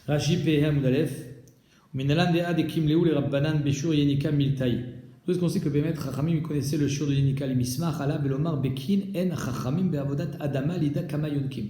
Rashi Pehem Udalef. Minalan de Adekim Leu le Rabbanan Beshur Yenika Miltai. D'où est-ce qu'on sait que Bémet Chachamim connaissait le shur de Yenika, l'Mismach, Ala, Belomar, Bekin, En, Chachamim, Beavodat, Adama, Lida, Kama, Yonkim.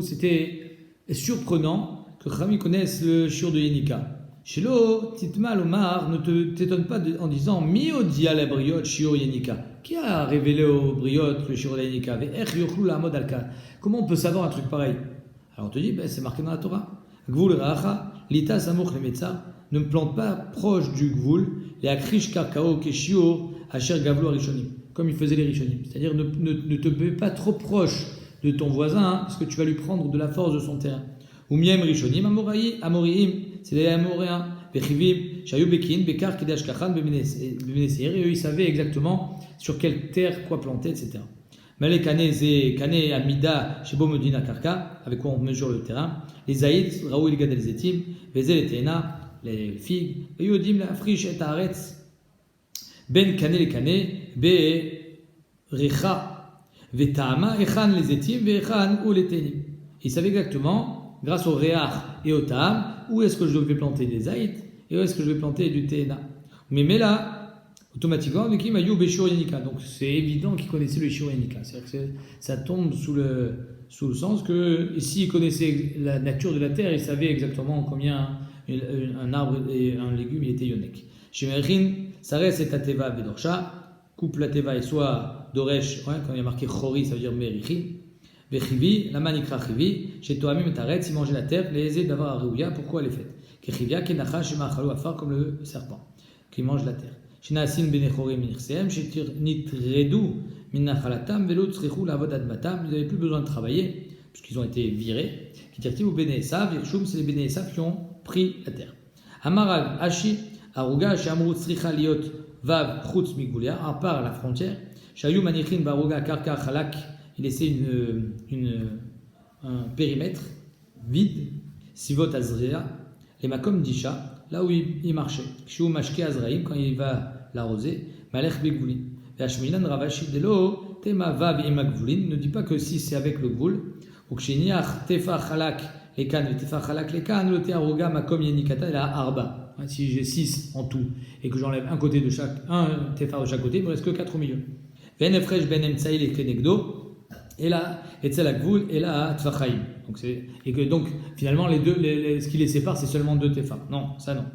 C'était surprenant que Chachamim connaissent le shur de Yenika. Shelo, Titma, Lomar, ne t'étonne pas en disant Mi odia la briot, shur Yenika. Qui a révélé au briot le shur de Yenika? Comment on peut savoir un truc pareil? Alors on te dit, c'est marqué dans la Torah. Gvul Racha, Lita, Samoch, Lemetza, ne me plante pas proche du Gvul. Et à Krish Karkao Keshior, Asher Gavlo Rishonim, comme il faisait les Rishonim. C'est-à-dire ne te mets pas trop proche de ton voisin, parce que tu vas lui prendre de la force de son terrain. Ou Miem Rishonim, Amoriim, c'est les Amoréens, Bechivim, Shayou Bekin, Bekar, Kedash Kachan, Bemeneseir, et eux ils savaient exactement sur quelle terre quoi planter, etc. Malé Kane, Zé, Kane, Amida, Shebo Medina Karka, avec quoi on mesure le terrain. Les Zaïd, Raoul Gadel Zetim, Vezel et Teena, les figues, et Yodim la friche et Aretz, Ben Kane les Kane, Be Recha, Vetama, Echan les Etim, Vechan ou les Tenim. Il savait exactement, grâce au Réach et au Tam, où est-ce que je vais planter des Zaïd et où est-ce que je vais planter du Teena. Mais là, automatiquement, le Kim Ayou Beshur Yenika. Donc c'est évident qu'il connaissait le Shur Yenika. C'est-à-dire que ça tombe sous le sens que s'il connaissait la nature de la terre, il savait exactement combien un arbre et un légume il était yonek. Chez Merin, ça reste et Tateva Bedorsha, coupe la Teva et soit Doresh, quand il y a marqué Chori, ça veut dire Merichi. Bechivi, la manikra Chivi, chez Toamim et Taret, s'il mangeait la terre, les aisés d'avoir à Réouya, pourquoi elle est faite? Kechivia, Kenacha, chez Machalo Afar, comme le serpent, qui mange la terre. Chez Naasin Benechorim Minirseem, chez Nitredu Minachalatam, Velo Tsrechou, la Vodad Matam, ils n'avaient plus besoin de travailler, puisqu'ils ont été virés. Kitirti ou Bene Esav, Virshum, c'est les Bene Esav qui ont pris la terre. Amarav, Hashi, Aruga, Shamrut, Sricha, Liot, Vav, Chutz, Migoulia, à part la frontière, Shayou, Manichin, Baruga, Karka, Chalak, il laissait un périmètre vide, Sivot, Azrea, les Makom d'Isha, là où il marchait. Kshu, Mashke, Azraïm, quand il va l'arroser, Malech, Begvoulin. Vashmilan, Ravashi, Delo, Tema, Vav, et Magvoulin, ne dit pas que si c'est avec le Gvoul, ou Ksheniach, Tefa, Chalak, les cannes, le tefa chalak, les cannes, le tearoga, makom yenikata, il a arba. Si j'ai 6 en tout et que j'enlève un tefa de chaque côté, il ne me reste que 4 au milieu. Venefresh ben emtsaïl et kenegdo, et là, etzel akvoul, et là, tfachaim. Donc finalement, ce qui les sépare, c'est seulement 2 tefa. Non, ça non.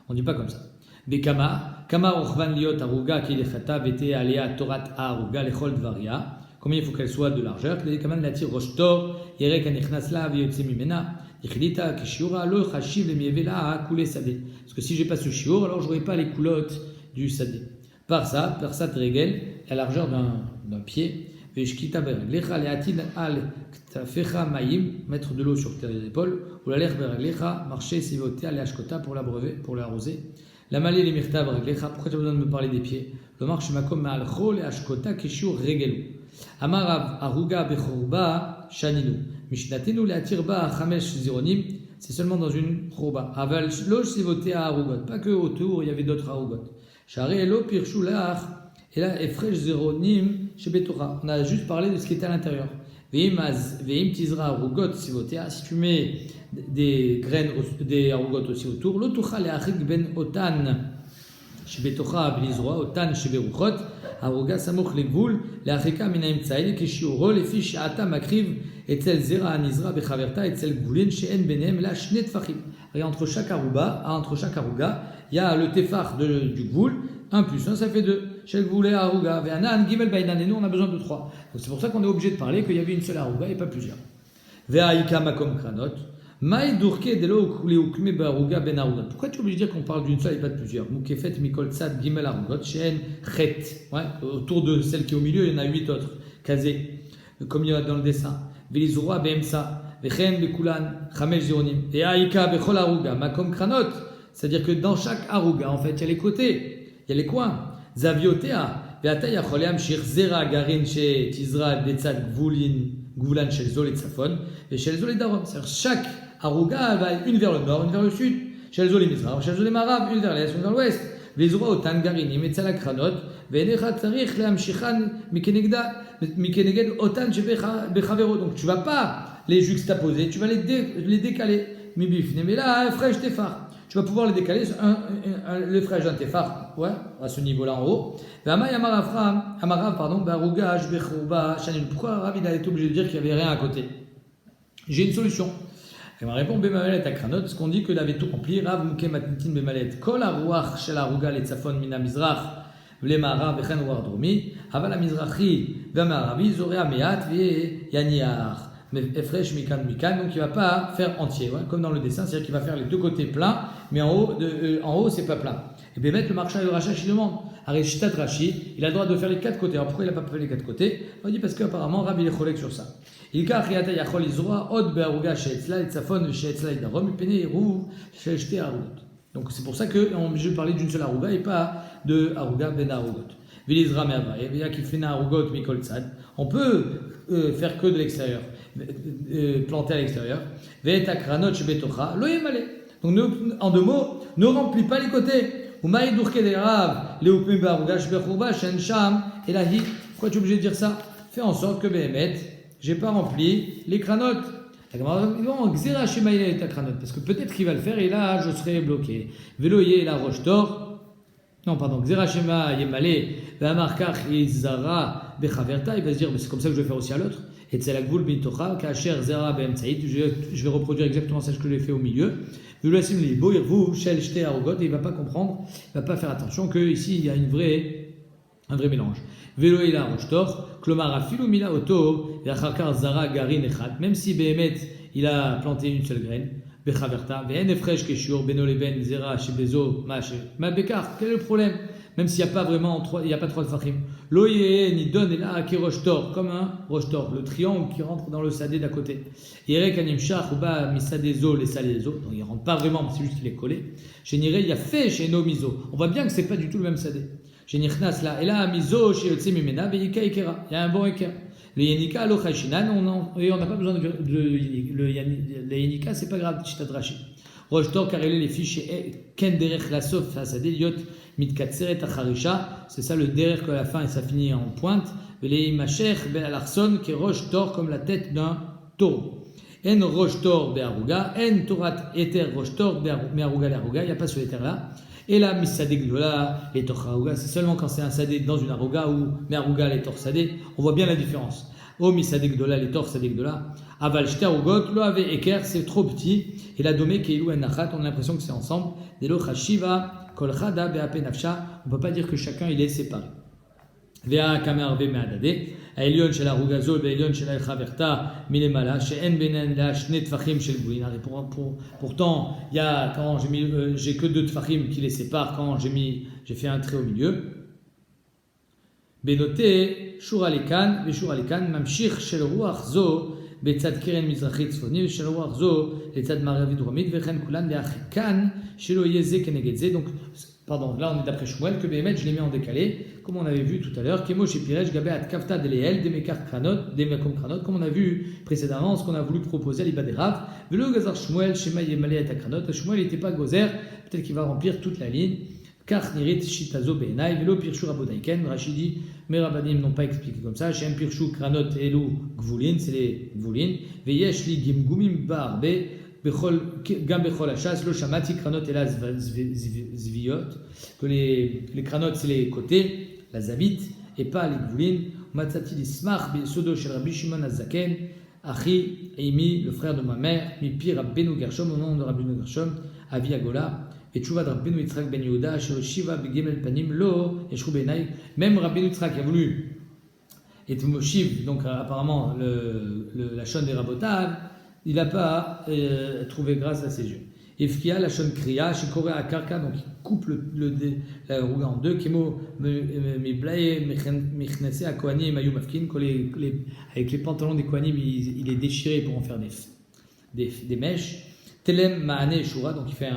On ne dit pas comme ça. Bekama, kama ochvan liot aruga, ki lechata, vete alea torat aruga, lechol dvaria. Combien il faut qu'elle soit de largeur? Les commandes la tire rochetor, yerek anichnas la, viyotse mimena, yichidita, kishiura, lo chashiv, le mievela, a coulé sadé. Parce que si j'ai pas ce shiur, alors j'aurai pas les coulottes du sadé. Par ça, regel, la largeur d'un pied, veshkita beraglecha, le atil al ktafecha maïm, mettre de l'eau sur tes épaules, ou la lech beraglecha, marcher, sivoter, aller ashkota pour l'abreuver, pour l'arroser. La malé les mirta beraglecha, pourquoi tu as besoin de me parler des pieds? Le marche makom ma'al chol et ashkota, kishiur regelu. Amarav Aruga Bechorba Shaninu. Mishnatenu le Atirba Chamesh Zironim, c'est seulement dans une Chorba. Aval Loch Sivoté à Arugot, pas que autour, il y avait d'autres Arugot. Share Elo Pirshulach, et là Efresh Zironim chez Betora. On a juste parlé de ce qui était à l'intérieur. Veim Tizra Arugot Sivoté, si tu mets des graines, des Arugot aussi autour, Lotucha le Achik Ben Otan. שבתוכה בלזרוע, אותן שברוחות, הרוגה סמוך לגבול, להרחיקה מן האמצעי כשיעורו לפי שעתה מקריב אצל זרע הנזרע בחברתה, אצל גבולין שאין ביניהם אלא 2 טפחים. Entre chaque aruga, il y a le tefach du gvoul, 1 plus 1, ça fait 2. Chez le gvoulé aruga, ve'anan, gimel bainan, et nous on a besoin de 3. Donc c'est pour ça qu'on est obligé de parler qu'il y avait une seule aruga et pas plusieurs. Ve'aika makom kranot. Pourquoi tu es obligé de dire qu'on parle d'une seule et pas de plusieurs? Moukefet mikol tzad gimel arugot shen chet. Autour de celle qui est au milieu, il y en a 8 autres. Kazé, comme il y a dans le dessin. Velizroa beemsa, vechen bekulan, chamesh zironim. Et aïka bechol aruga, makom kranot. C'est-à-dire que dans chaque aruga, en fait, il y a les côtés, il y a les coins. Zaviotea, veata yachol yamshich zera garin she tizra betzad gvulan shel zol et tzafon, et shel zol et darom. C'est-à-dire chaque Aruga va une vers le nord, une vers le sud. Chez les Mizrach, chez les Marav, une vers l'est, une vers l'ouest. Les Zora Otan Garinim, et Tzala Kranot, Venecha Tsarich, Leamshichan, Mikeneged Otan, Bechavero. Donc tu ne vas pas les juxtaposer, tu vas les décaler. mibifne. Mais là, frèche tefar. Tu vas pouvoir le décaler, le frèche d'un tefar, ouais, à ce niveau-là en haut. Pourquoi Rav il a été obligé de dire qu'il n'y avait rien à côté? J'ai une solution. Il m'a répondu Bemalet à Kranot, ce qu'on dit qu'il avait tout rempli. Rav Mouké Matnitin Bemalet. Kol Arouach Shel Aruga le Tzafon Mina Mizrach, Vle Marav Vechen War Dromi, Aval Amizrachi, Vemaravi, Zorea Meat, Ve Yaniar. Mais Efresh Mikan Mikan, donc il ne va pas faire entier, ouais, comme dans le dessin, c'est-à-dire qu'il va faire les deux côtés pleins, mais en haut c'est pas plein. Et bien mettre le marchand et le rachat, il demande, Arishitat Rashi, il a le droit de faire les quatre côtés. Alors pourquoi il n'a pas fait les quatre côtés? On dit parce qu'apparemment Rabbi il est cholek sur ça. Il ka Achriata Yachol Izroa, Od Be'aruga She'etzla, Etzafon, She'etzla, Idarom, Pene Eruv, She'eshte Arugot. Donc c'est pour ça qu'on est obligé de parler d'une seule Aruga et pas de Aruga Ben Arugot. Vilizra Me'ava, et bien qu'il fait un Arugot Mikol Tzad. On peut faire que de l'extérieur, planter à l'extérieur. Ve'et akranot shebetocha lo yemale. Donc en deux mots, ne remplis pas les côtés. Umaï durke de rav leupim be'aruga shebechurba shen sham elahi. Pourquoi tu es obligé de dire ça? Fais en sorte que Behemet, j'ai pas rempli les cranotes. Parce que peut-être qu'il va le faire et là je serai bloqué. Veloye la roche d'or. Non, pardon, Xerashema Yemale, Vamarkach Izara Bechaverta, il va se dire, mais c'est comme ça que je vais faire aussi à l'autre. Et Tselakboul Bintocha, Kacher Zera Bemtsaïd, je vais reproduire exactement ça que j'ai fait au milieu. Vulasim Libo, Irvou, Shel Shte Arugot, et il ne va pas comprendre, il ne va pas faire attention qu'ici il y a un vrai mélange. Veloïla Roshtor, Klomara Filumila Oto, Yachakar Zara Garin Echat, même si Behemet il a planté une seule graine. Bechaverta, Ve'en Efresh Keshur, Beno Leben, Zera, Shebezo, Malbekar. Quel est le problème? Même s'il n'y a pas vraiment, il n'y a pas trois Tfachim. Loye, ni donne, et là, Aki Roshtor, comme un Roshtor, le triangle qui rentre dans le sadé d'à côté. Yerek Animshach, Uba, Misadezo, les Salézo. Donc il ne rentre pas vraiment, c'est juste qu'il est collé. Chez Nire, il y a fait chez No Miso. On voit bien que ce n'est pas du tout le même sadé. Chez Nirchnas, là, et là, Miso, chez Yotse Mimena, Veika Ikera. Il y a un bon Ikera. Le Yenika, lo Chashinan, on n'a pas besoin de le Yenika, c'est pas grave, Chitat Rashi. Roshtor, car il est les fiches, Ken derech la sof, Hasadé, Yot, Mitkatseret, Acharisha, c'est ça le derech que à la fin et ça finit en pointe. Les Imachech, Ben Alarson, qui est Roshtor comme la tête d'un taureau. En Roshtor, Be'aruga, En Torat, Eter, Roshtor, Be'aruga, l'Aruga, il n'y a pas ce Eter là. Et là, Misadé Gdola, et Torcharuga, c'est seulement quand c'est un sadé dans une aruga ou Me'aruga, les Torsadé, on voit bien la différence. Oh, Misadé Gdola, les Torsadé Gdola, Aval Shtarugot, lo ave Eker, c'est trop petit, et la Domé, Keilou en Nachat, on a l'impression que c'est ensemble. Delo Chashiva, Kolchada, Be'ape Nafsha, on ne peut pas dire que chacun il est séparé. Vea Kamer Ve Me'adade, Aelion shel Arugazo, Aelion shel Chaverta, Milemala, She'en Benen la Shne Tfachim shel Gouin. Pourtant, il y a, quand j'ai que deux Tfachim qui les séparent, quand j'ai fait un trait au milieu. Benoté, Shur Alekan, Veshur Alekan, Mamshir shel Ruach Zo, Betzad Keren Mizrachit Tzfoni, shel Ruach Zo, Betzad Maravi Dromit, Vechen Kulan, Beachikan, Shelo Yeze Kenegedze. Donc, pardon, là on est d'après Shmuel, que Behemet, je l'ai mis en décalé, comme on avait vu tout à l'heure, Kemo chez Pirej, Gabé at Kafta Deleel, Demekar Kranot, Demekom Kranot, comme on a vu précédemment, ce qu'on a voulu proposer à l'Ibad des Rav, Velo Gazar Shmuel, Shema Yemale et Kranot, Shmuel n'était pas Gozer, peut-être qu'il va remplir toute la ligne, Kach Nirit Shitazo Beenai, Velo Pirshu Rabodaiken, Rachidi, mes rabbanim n'ont pas expliqué comme ça, Shem Pirshu Kranot Elu Gvulin, c'est les Gvulin, Veyesh Li Gimgumim Barbe, Gam Bechol Hachas, Lo Shamati Kranot et la Zviot, que les Kranot c'est les côtés, la Zavit, et pas les Gvulin. Matzati Dismach, Sodo Shel Rabbi Shimon Azaken, Achi, Eimi, le frère de ma mère, Mipi Rabbeinu Gershom, au nom de Rabbeinu Gershom, Avi Agola, et Tchouva de Rabbeinu Yitzhak Ben Yehuda, Shel Shiva Begimel Panim, Lo, Eshru Benai. Même Rabbeinu Yitzhak a voulu, et Moshiv, donc apparemment la chaîne des Rabotav, il n'a pas trouvé grâce à ses yeux. Efkia, la chaîne Kriya, Shikore Akarka, donc il coupe la rouga en deux, Kemo Miblae, Michnese, Akoani et Mayou Mafkin, avec les pantalons des Kohanim, il est déchiré pour en faire des mèches. Telem Maane Shura, donc il fait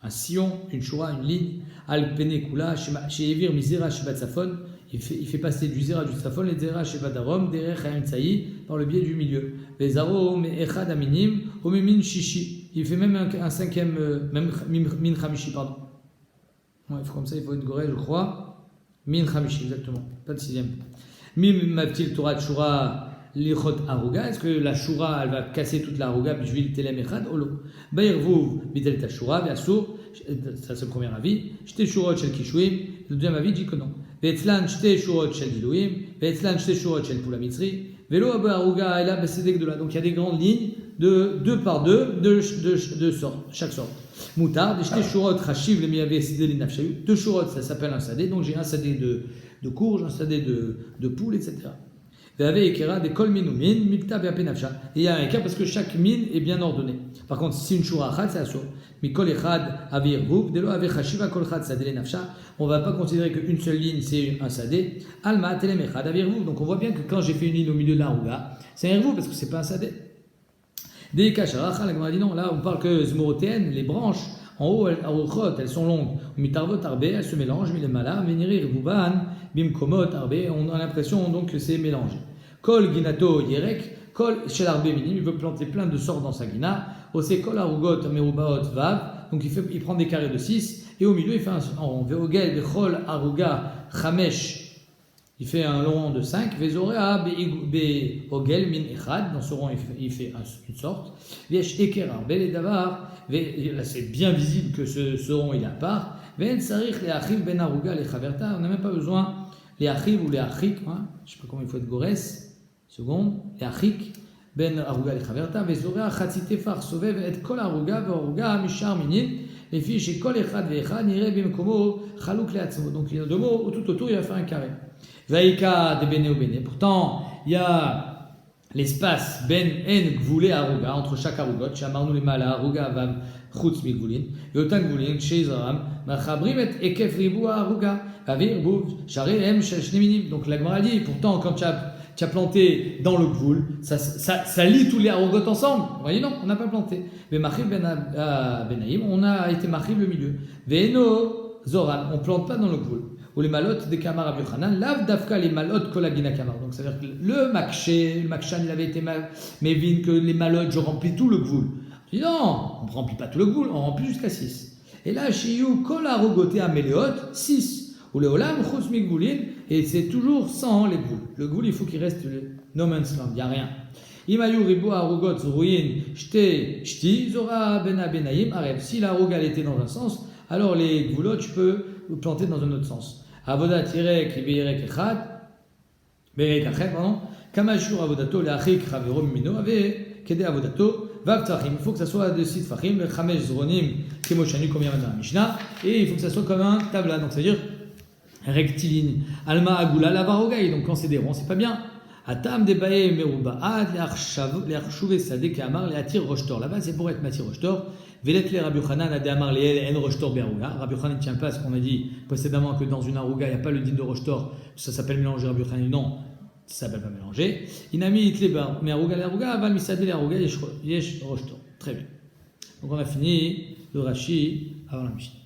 un sillon, une Shura, une ligne. Al Pene Kula, chez Evir Mizera, chez Batsafon, il fait passer du Zera du Safon, les Zera chez Badarom, Derech Haïm Tsaï, par le biais du milieu. Les Zaro, Echad Aminim, Omemin Shishi. Il fait même un cinquième, même Min Khamishi, pardon. Ouais, il faut comme ça, il faut une gorée, je crois. Min Khamishi, exactement. Pas de sixième. Mim Mavtil Torah Shura lichot aruga, est-ce que la shura, elle va casser toute la aruga, bishvil telem echad, ou lo? Bayirvuv bitel ta shura, ve'asur, ça c'est le premier avis, shte shurot shel kishuim, le deuxième avis dit que non. Ve'etzlan shte shurot shel giluim, ve'etzlan shte shurot shel pula mitzri, ve'lo abu aruga, ela besedek de là. Donc il y a des grandes lignes de 2 par 2, de sorte, chaque sorte. Moutar, des shte shurot chashiv le miyavé sidé li nafshayu, 2 shurot, ça s'appelle un sadé, donc j'ai un sadé de courge, un sadé de poule, etc. Et il y a un écart parce que chaque mine est bien ordonnée. Par contre, si une shura achad, c'est asur. On ne va pas considérer qu'une seule ligne, c'est un sadé. Donc on voit bien que quand j'ai fait une ligne au milieu de la rouga, c'est un ervou parce que ce n'est pas un sadé. Des kacharacha, la Gemara dit non, là on parle que zmorotéennes, les branches, en haut, elles sont longues. Mitarvot arbe, elles se mélangent, milemala, veniri ruban, bimkomot arbe, on a l'impression donc que c'est mélangé. Kol ginato yerek, kol shel arbe minim, il veut planter plein de sorts dans sa gina. Ose kol arugot merubaot vav, donc il prend des carrés de 6, et au milieu il fait un rond. Veogel bechol aruga chamesh, il fait un long rond de 5. Vezorea beogel min echad, dans ce rond il fait une sorte. Viesh eker arbe le davar, là c'est bien visible que ce rond il est à part. Ven sarich le achiv ben aruga le chaverta, on n'a même pas besoin les achiv ou les achik, hein, je ne sais pas comment il faut être gores. Seconde, et achik ben aruga le chaverta, vezorea chatzite far sovev et kol aruga ve'aruga mishar minin, les fiches et kol echad ve'echad nire bimkomo chaluk le'atzmo. Donc il y a 2 mots, tout autour il va faire un carré. Vaïka de bene ou bene. Pourtant, il y a l'espace ben en gvoulé aruga entre chaque arugot. Shamarnu le mal aruga vam chutz mi gvoulin. Veotan gvoulin chez Zoram machabrim et ekef ribu aruga. Avir bouv shari em shneminim. Donc la Gemara dit, pourtant quand tu as planté dans le gvoul, ça lie tous les arugots ensemble. Vous voyez, non, on n'a pas planté. Mais machib ben benaïm, on a été machib le milieu. Ve'eno zoran, on plante pas dans le gvoul. Ou les malotes des kamar Rabbi Yochanan, lav dafka les malotes kolagina kamar. Donc ça veut dire que le makshan, il avait été mévin que les malotes, je remplis tout le gvoul. Je dis non, on ne remplit pas tout le gvoul, on remplit jusqu'à 6. Et là, chez you, kol arugote améléot, 6. Ou les olam chutz mi gvoulin, et c'est toujours sans les gvouls. Le gvoul, il faut qu'il reste no man's land, il n'y a rien. Imayu ribo arugot ruin, shti, zora bena benaim, areb. Si la aruga était dans un sens, alors les gvoulots, tu peux planter dans un autre sens. Avodat tirek et beirek echad, beirek achet, pardon, kamashur avodato, le achik chavero mimino, ave kede avodato, vav tfachim. Il faut que ça soit de 6 tfachim, le chamesh zronim, kemoshanu, comme il y a dans la Mishnah, et il faut que ça soit comme un tabla, donc c'est-à-dire rectiligne. Alma agula lavarogai, donc quand c'est des ronds, c'est pas bien. Atam debaye merubaat, le archouve sadek amar, le atir roshtor. Là-bas, c'est pour être matir roshtor. Velet le Rabbi Yochanan a dit amar le en roshtor be'aruga. Rabbi Yochanan ne tient pas à ce qu'on a dit précédemment que dans une aruga, il n'y a pas le din de roshtor. Ça s'appelle mélanger. Rabbi Yochanan non, ça s'appelle pas mélanger. Inami itlebar, mais aruga l'aruga, aval misade l'aruga, yesh roshtor. Très bien. Donc on a fini le Rashi avant la Mishnah.